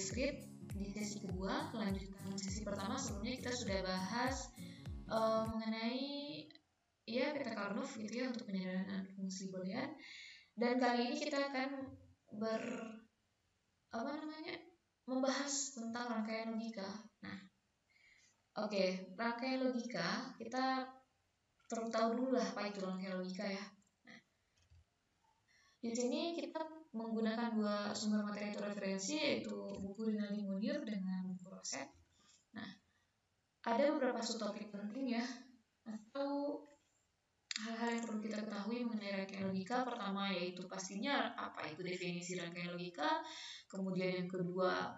diskrit di sesi kedua, lanjutan sesi pertama. Sebelumnya kita sudah bahas mengenai ya peta Karnoff gitu ya untuk penyederhanaan fungsi boolean. Dan kali ini kita akan membahas tentang rangkaian logika. Nah, rangkaian logika kita perlu tahu dulu lah apa itu rangkaian logika ya. Nah, di sini kita menggunakan dua sumber materi atau referensi, yaitu buku Rinaldi Munir dengan buku Roset. Nah, ada beberapa subtopik penting ya, atau hal-hal yang perlu kita ketahui mengenai rangkaian logika. Pertama yaitu pastinya apa itu definisi rangkaian logika. Kemudian yang kedua,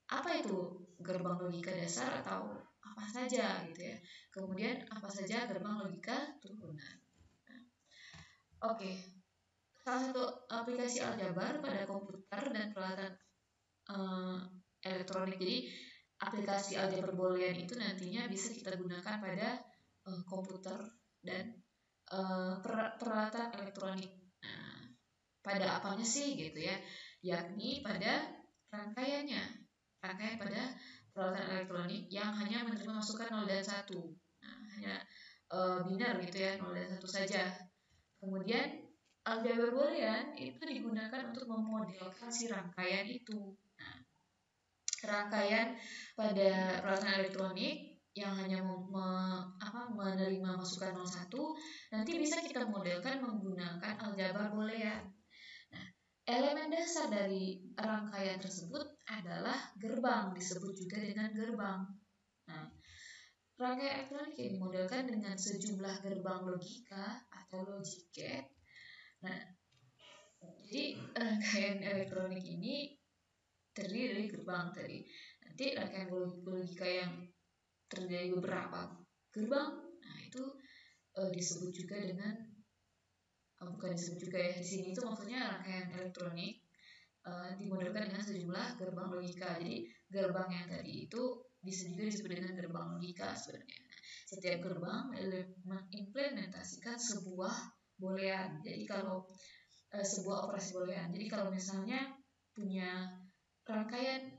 apa itu gerbang logika dasar atau apa saja gitu ya. Kemudian apa saja gerbang logika turunan. Salah satu aplikasi aljabar pada komputer dan peralatan elektronik. Jadi aplikasi aljabar boolean itu nantinya bisa kita gunakan pada komputer dan peralatan elektronik. Nah, pada apanya sih gitu ya? Yakni pada rangkaian pada peralatan elektronik yang hanya menerima masukan 0 dan 1. Nah, hanya biner gitu ya, 0 dan 1 saja. Kemudian aljabar boolean itu digunakan untuk memodelkan si rangkaian itu. Nah, rangkaian pada peralatan elektronik yang hanya menerima masukan 01 nanti bisa kita modelkan menggunakan aljabar boolean. Nah, elemen dasar dari rangkaian tersebut adalah gerbang, disebut juga dengan gerbang. Nah, rangkaian elektronik yang dimodelkan dengan sejumlah gerbang logika atau logic gate. Nah, jadi rangkaian elektronik ini terdiri dari gerbang tadi. Nanti rangkaian logika yang terdiri dari beberapa gerbang, nah itu disebut juga dengan bukan disebut juga ya, di sini itu maksudnya rangkaian elektronik dimodelkan dengan sejumlah gerbang logika. Jadi gerbang yang tadi itu bisa juga disebut dengan gerbang logika sebenarnya. Setiap gerbang mengimplementasikan sebuah boolean. Jadi kalau sebuah operasi boolean. Jadi kalau misalnya punya rangkaian,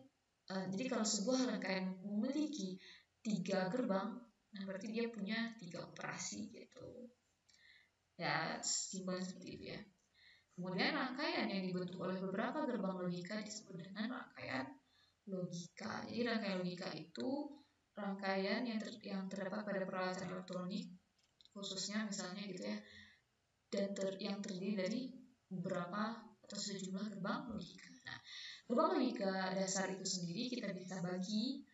jadi kalau sebuah rangkaian memiliki 3 gerbang, nah berarti dia punya 3 operasi gitu. Ya, simpelnya seperti itu ya. Kemudian rangkaian yang dibentuk oleh beberapa gerbang logika disebut dengan rangkaian logika. Jadi rangkaian logika itu rangkaian yang terdapat pada peralatan elektronik khususnya misalnya gitu ya, dan yang terdiri dari beberapa atau sejumlah gerbang logika. Nah, gerbang logika dasar itu sendiri kita bisa bagi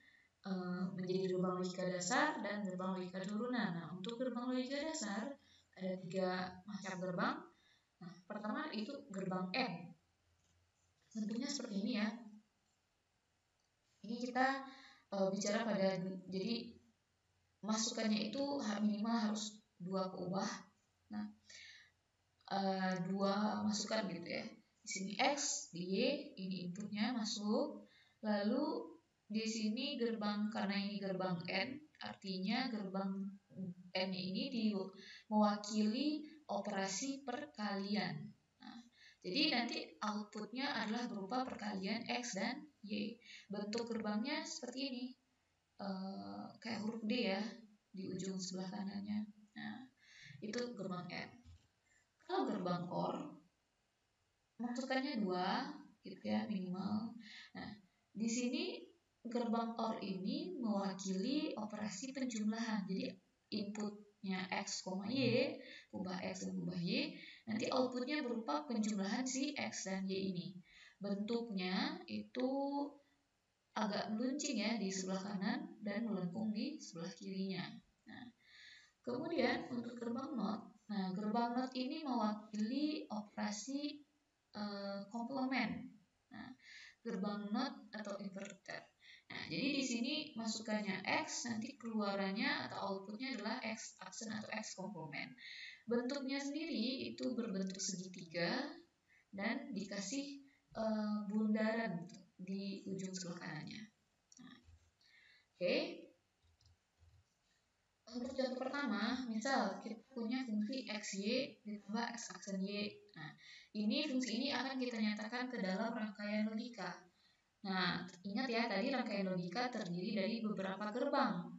menjadi gerbang logika dasar dan gerbang logika turunan. Nah, untuk gerbang logika dasar ada 3 macam gerbang. Nah, pertama itu gerbang N. Tentunya seperti ini ya. Ini kita bicara pada, jadi masukannya itu minimal harus 2 keubah. Nah, 2 masukan gitu ya. Di sini X, di Y, ini inputnya masuk. Lalu di sini gerbang, karena ini gerbang N, artinya gerbang N ini mewakili operasi perkalian. Nah, jadi nanti outputnya adalah berupa perkalian X dan Y. Bentuk gerbangnya seperti ini, kayak huruf D ya, di ujung sebelah kanannya. Nah, itu gerbang N. Kalau gerbang OR, masukannya 2, gitu ya, minimal. Nah, di sini gerbang OR ini mewakili operasi penjumlahan. Jadi inputnya X, Y, ubah X dan ubah Y, nanti outputnya berupa penjumlahan si X dan Y ini. Bentuknya itu agak meluncing ya di sebelah kanan dan melengkung di sebelah kirinya. Nah, kemudian untuk gerbang NOT, nah gerbang NOT ini mewakili operasi komplement. Nah, gerbang NOT atau inverter. Nah, jadi di sini masukannya X, nanti keluarannya atau outputnya adalah X absen atau X komplement. Bentuknya sendiri itu berbentuk segitiga dan dikasih bundaran di ujung sebelah kanannya. Nah, Untuk contoh pertama, misal kita punya fungsi XY ditambah X aksen Y. Nah, fungsi ini akan kita nyatakan ke dalam rangkaian logika. Nah, ingat ya, tadi rangkaian logika terdiri dari beberapa gerbang.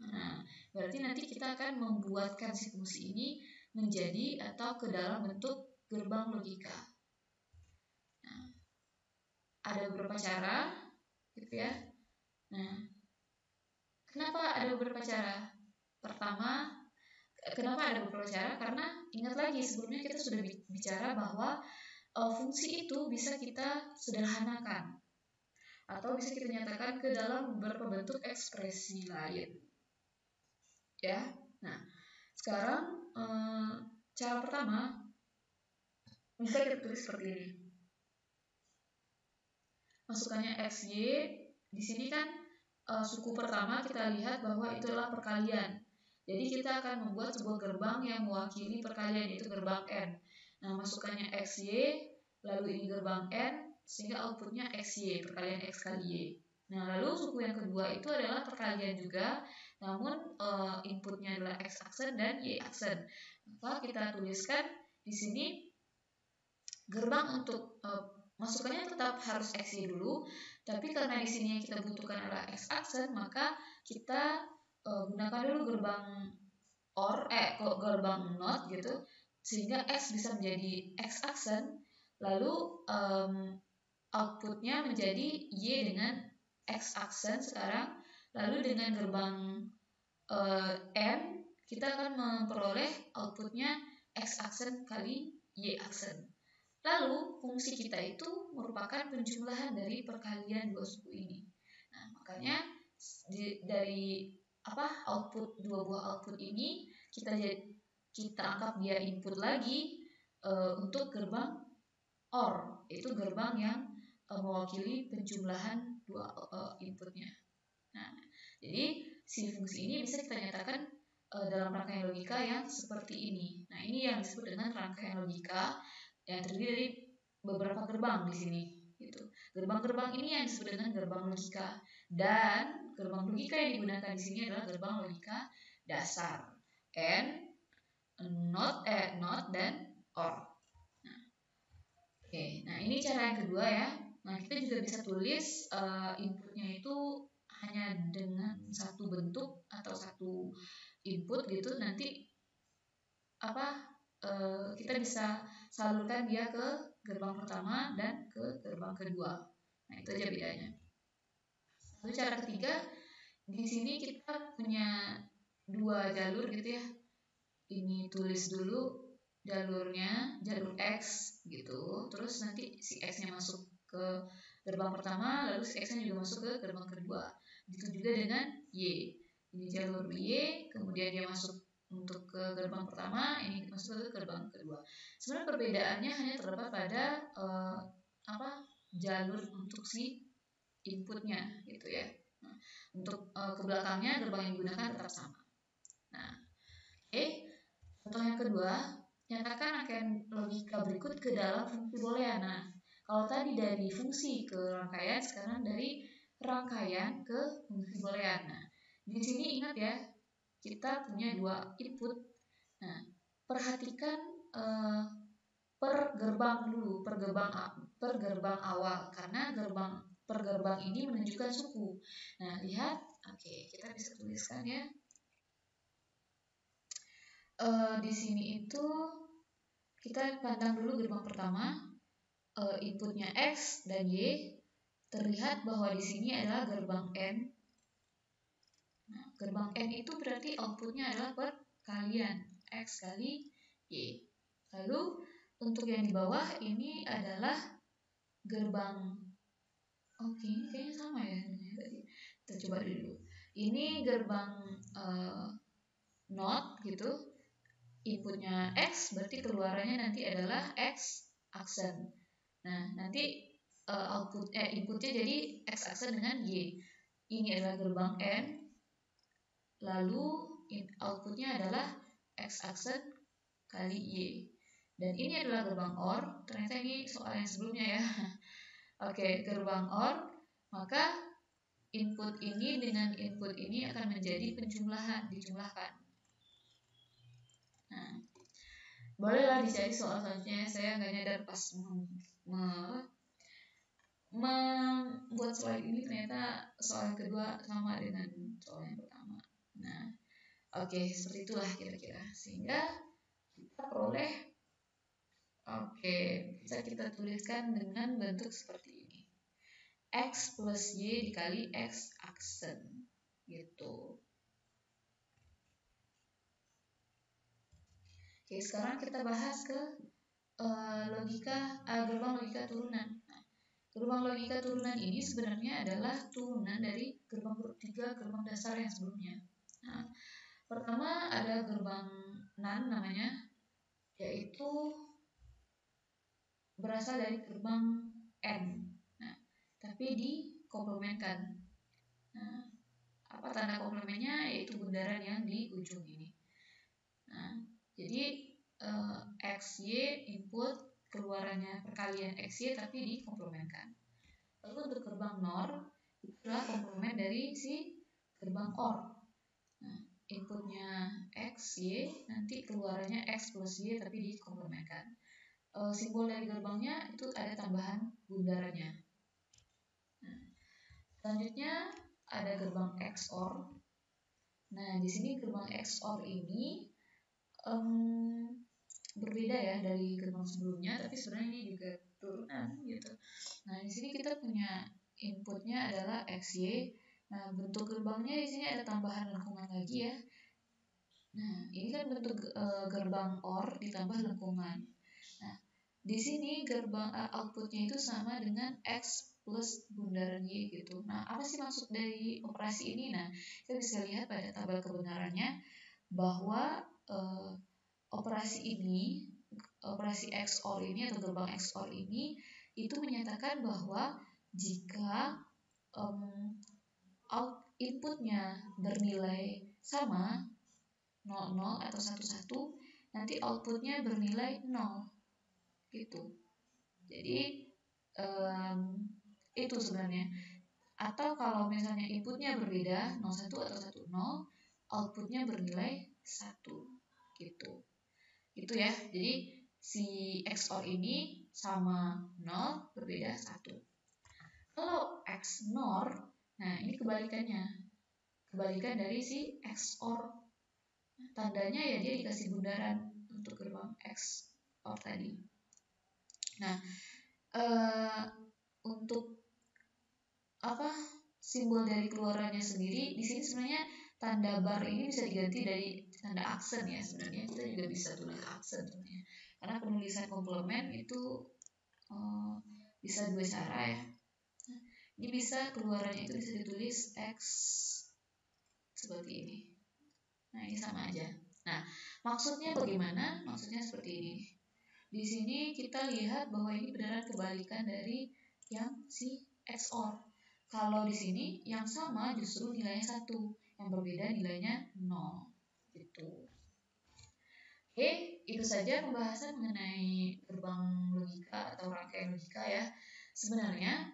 Nah, berarti nanti kita akan membuatkan si fungsi ini menjadi atau ke dalam bentuk gerbang logika. Nah, ada beberapa cara, gitu ya. Nah, kenapa ada beberapa cara? Pertama, kenapa ada beberapa cara? Karena ingat lagi sebelumnya kita sudah bicara bahwa fungsi itu bisa kita sederhanakan atau bisa kita nyatakan ke dalam beberapa bentuk ekspresi lain. Ya. Nah, sekarang cara pertama bisa kita tulis seperti ini. Masukannya XY, di sini kan suku pertama kita lihat bahwa itu adalah perkalian. Jadi kita akan membuat sebuah gerbang yang mewakili perkalian, yaitu gerbang N. Nah, masukannya XY, lalu ini gerbang N, sehingga outputnya XY, perkalian X kali Y. Nah, lalu suku yang kedua itu adalah perkalian juga, namun inputnya adalah X aksen dan Y aksen. Maka kita tuliskan di sini gerbang untuk masukannya tetap harus XY dulu, tapi karena di sini yang kita butuhkan adalah X aksen, maka kita gunakan dulu gerbang OR, gerbang NOT gitu, sehingga X bisa menjadi X aksen, lalu outputnya menjadi Y dengan X aksen sekarang, lalu dengan gerbang N kita akan memperoleh outputnya X aksen kali Y aksen. Lalu fungsi kita itu merupakan penjumlahan dari perkalian dua suku ini. Nah, makanya dari output dua buah output ini kita anggap dia input lagi untuk gerbang OR, itu gerbang yang mewakili penjumlahan dua inputnya. Nah, jadi si fungsi ini bisa kita nyatakan dalam rangkaian logika yang seperti ini. Nah, ini yang disebut dengan rangkaian logika yang terdiri dari beberapa gerbang di sini. Gitu. Gerbang-gerbang ini yang disebut dengan gerbang logika, dan gerbang logika yang digunakan di sini adalah gerbang logika dasar N, NOT, dan OR. Nah, nah ini cara yang kedua ya. Nah, kita juga bisa tulis inputnya itu hanya dengan satu bentuk atau satu input gitu. Nanti kita bisa salurkan dia ke gerbang pertama dan ke gerbang kedua. Nah, itu aja bedanya. Lalu cara ketiga, di sini kita punya dua jalur gitu ya. Ini tulis dulu jalurnya, jalur X gitu. Terus nanti si X-nya masuk ke gerbang pertama, lalu si X-nya juga masuk ke gerbang kedua. Gitu juga dengan Y. Ini jalur Y, kemudian dia masuk untuk ke gerbang pertama, ini masuk ke gerbang kedua. Sebenarnya perbedaannya hanya terdapat pada jalur untuk si inputnya gitu ya. Nah, untuk ke belakangnya gerbang yang digunakan tetap sama. Nah, contoh yang kedua, nyatakan rangkaian logika berikut ke dalam fungsi boolean. Nah, kalau tadi dari fungsi ke rangkaian, sekarang dari rangkaian ke fungsi boolean. Nah, di sini ingat ya, kita punya dua input. Nah, perhatikan per gerbang dulu, per gerbang awal, karena per gerbang ini menunjukkan suku. Nah, lihat, kita bisa tuliskan ya. Di sini itu kita pandang dulu gerbang pertama, inputnya X dan Y. Terlihat bahwa di sini adalah gerbang N. Nah, gerbang N itu berarti outputnya adalah perkalian X kali Y. Lalu untuk yang di bawah ini adalah gerbang, ini kayaknya sama ya tadi. Kita coba dulu. Ini gerbang NOT gitu. Inputnya X, berarti keluarannya nanti adalah X aksen. Nah, nanti inputnya jadi X aksen dengan Y. Ini adalah gerbang N, lalu outputnya adalah X aksen kali Y. Dan ini adalah gerbang OR. Ternyata ini soal yang sebelumnya ya. Gerbang OR, maka input ini dengan input ini akan menjadi dijumlahkan. Nah, bolehlah dicari soal selanjutnya. Saya nggak nyadar pas membuat slide ini ternyata soal kedua sama dengan soal yang pertama. Nah, oke, seperti itulah kira-kira. Sehingga kita peroleh, bisa kita tuliskan dengan bentuk seperti ini. X plus Y dikali X aksen. Gitu. Oke, sekarang kita bahas ke gerbang logika turunan. Nah, gerbang logika turunan ini sebenarnya adalah turunan dari gerbang gerbang dasar yang sebelumnya. Nah, pertama ada gerbang NAND namanya, yaitu berasal dari gerbang N. Nah, tapi dikomplementkan. Nah, apa tanda komplemennya? Yaitu bundaran yang di ujung ini. Nah, jadi XY input, keluarannya perkalian XY tapi dikomplementkan. Lalu untuk gerbang NOR itu adalah komplement dari si gerbang OR. Nah, inputnya XY, nanti keluarannya X plus Y tapi dikomplementkan. Simbol dari gerbangnya itu ada tambahan bundarannya. Nah, selanjutnya ada gerbang XOR. Nah, di sini gerbang XOR ini berbeda ya dari gerbang sebelumnya, tapi sebenarnya ini juga turunan gitu. Nah, di sini kita punya inputnya adalah XY. Nah, bentuk gerbangnya di sini ada tambahan lengkungan lagi ya. Nah, ini kan bentuk gerbang OR ditambah lengkungan. Nah, di sini gerbang outputnya itu sama dengan X plus bundaran Y gitu. Nah, apa sih maksud dari operasi ini? Nah, kita bisa lihat pada tabel kebenarannya bahwa operasi XOR ini atau gerbang XOR ini itu menyatakan bahwa jika inputnya bernilai sama 00 atau 11, nanti outputnya bernilai 0 gitu. Jadi itu sebenarnya. Atau kalau misalnya inputnya berbeda 01 atau 10, outputnya bernilai 1 gitu. Itu ya. Jadi si XOR ini sama 0 berbeda 1. Kalau XNOR, nah ini kebalikannya. Kebalikan dari si XOR. Tandanya ya dia dikasih bundaran untuk gerbang XOR tadi. Nah, untuk simbol dari keluarannya sendiri di sini sebenarnya tanda bar ini bisa diganti dari tanda aksen ya. Sebenarnya kita juga bisa tulis aksen sebenarnya. Karena penulisan komplement itu bisa dua cara ya. Ini bisa keluarannya itu bisa ditulis X seperti ini. Nah, ini sama aja. Nah, maksudnya bagaimana? Maksudnya seperti ini. Di sini kita lihat bahwa ini beneran kebalikan dari yang si XOR. Kalau di sini yang sama justru nilainya 1, yang berbeda nilainya 0. Gitu. Oke, itu saja pembahasan mengenai gerbang logika atau rangkaian logika ya. Sebenarnya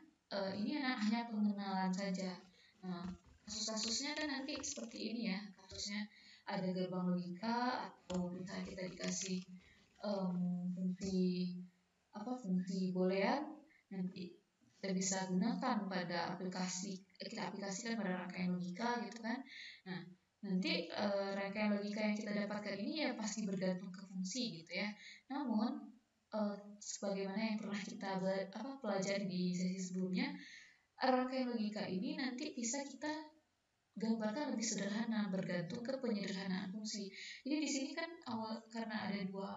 ini hanya pengenalan saja. Nah, kasus-kasusnya kan nanti seperti ini ya. Kasusnya ada gerbang logika atau misalnya kita dikasih fungsi boolean, nanti kita bisa gunakan pada kita aplikasikan pada rangkaian logika gitu kan. Nah, nanti rangkaian logika yang kita dapatkan ini ya pasti bergantung ke fungsi gitu ya. Namun sebagaimana yang pernah kita pelajari di sesi sebelumnya, rangkaian logika ini nanti bisa kita gambarkan lebih sederhana bergantung ke penyederhanaan fungsi. Jadi di sini kan karena ada dua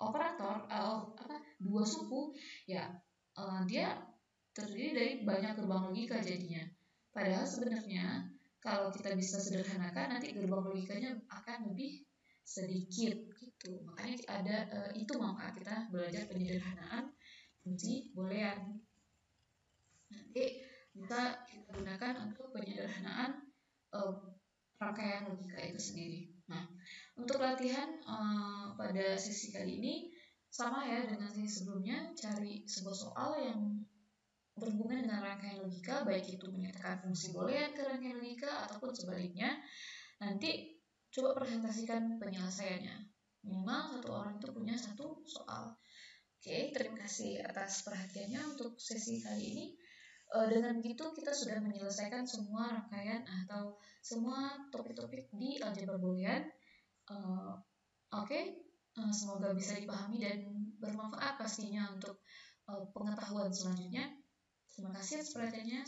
operator dua suku ya, dia terdiri dari banyak gerbang logika jadinya. Padahal sebenarnya kalau kita bisa sederhanakan nanti gerbang logikanya akan lebih sedikit gitu. Makanya ada maka kita belajar penyederhanaan fungsi boolean. Nanti bisa kita gunakan untuk penyederhanaan rangkaian logika itu sendiri. Nah, untuk latihan pada sesi kali ini sama ya dengan sesi sebelumnya, cari sebuah soal yang berhubungan dengan rangkaian logika, baik itu menyatakan fungsi boolean ke rangkaian logika ataupun sebaliknya. Nanti coba presentasikan penyelesaiannya. Minimal satu orang itu punya satu soal. Oke, terima kasih atas perhatiannya untuk sesi kali ini. Dengan begitu kita sudah menyelesaikan semua rangkaian atau semua topik-topik di aljabar boolean. Oke, semoga bisa dipahami dan bermanfaat pastinya untuk pengetahuan selanjutnya. Terima kasih atas perhatiannya.